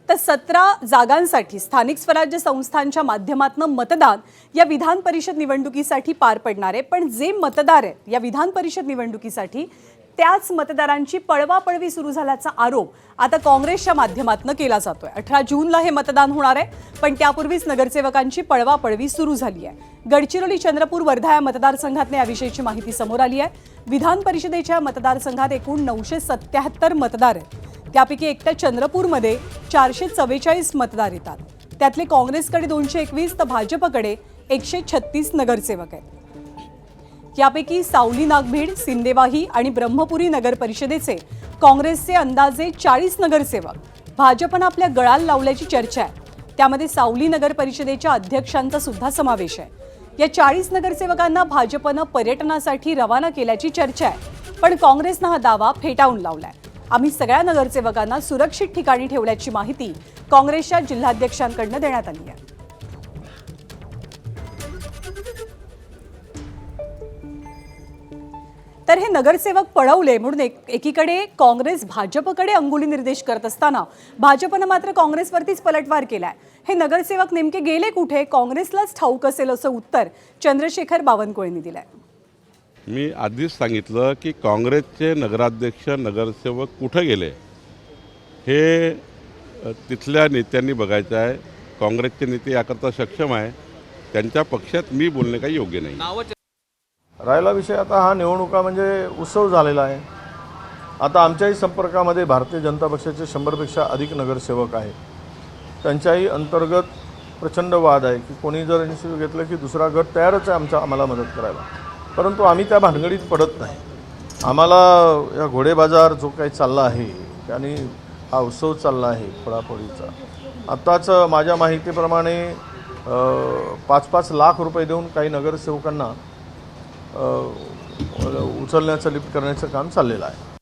तर 17 जागांसाठी स्थानिक स्वराज्य संस्थांच्या माध्यमातून मतदान या विधान परिषद निवडणुकीसाठी पार पडणार आहे। पण जे मतदार आहेत या विधान परिषद निवडणुकीसाठी त्याच मतदारांची पळवापळवी सुरू झाल्याचा आरोप आता काँग्रेसच्या माध्यमातून केला जातोय। 18 जूनला हे मतदान होणार आहे, पण त्यापूर्वीच नगरसेवकांची पळवापळवी सुरू झाली आहे। गडचिरोली, चंद्रपूर, वर्धा या मतदारसंघातून याविषयीची माहिती समोर आली आहे। विधान परिषदेच्या मतदारसंघात एकूण 977 मतदार आहेत। त्यापैकी एकट्या चंद्रपूरमध्ये 444 मतदार येतात। त्यातले काँग्रेसकडे 221 तर भाजपकडे 136 नगरसेवक आहेत। यापैकी सावली, नागभीड, सिंदेवाही आणि ब्रह्मपुरी नगर परिषदेचे काँग्रेसचे अंदाजे 40 नगरसेवक भाजपनं आपल्या गळाला लावल्याची चर्चा आहे। त्यामध्ये सावली नगर परिषदेच्या अध्यक्षांचा सुद्धा समावेश आहे। या 40 नगरसेवकांना भाजपनं पर्यटनासाठी रवाना केल्याची चर्चा आहे, पण काँग्रेसनं हा दावा फेटाळून लावलाय। आम्ही सगळ्या नगरसेवकांना सुरक्षित ठिकाणी ठेवल्याची माहिती काँग्रेसच्या जिल्हाध्यक्षांकडून देण्यात आली आहे। तर हे नगरसेवक पळवले म्हणून एकीकडे काँग्रेस भाजपकडे अंगुली निर्देश करत असताना भाजपनं मात्र काँग्रेसवरतीच पलटवार केलाय। हे नगरसेवक नेमके गेले कुठे, काँग्रेसलाच ठाऊक असेल असं उत्तर चंद्रशेखर बावनकुळेंनी दिलंय। मी आधीच सांगितलं की काँग्रेसचे नगराध्यक्ष नगरसेवक कुठे गेले हे तिथल्या नेत्यांनी बघायचं आहे। काँग्रेसचे नेते याकरता सक्षम आहे, त्यांच्या पक्षात मी बोलणे काही योग्य नाही। राहिला विषय आता हा निवडणुका म्हणजे उत्सव झालेला आहे। आता आमच्याही संपर्कामध्ये भारतीय जनता पक्षाचे 100पेक्षा अधिक नगरसेवक आहेत। त्यांच्याही अंतर्गत प्रचंड वाद आहे की कोणी जर इनिशिएटिव्ह घेतलं की दुसरा गट तयारच आहे आम्हाला मदत करायला, परंतु आम्ही त्या भानगडीत पडत नाही। आम्हाला या घोडेबाजार जो काही चालला आहे आणि हा उत्सव चालला आहे पळापळीचा, आत्ताच माझ्या माहितीप्रमाणे 5-5 लाख रुपये देऊन काही नगरसेवकांना उचलण्याचं लिफ्ट करण्याचं काम चाललेलं आहे।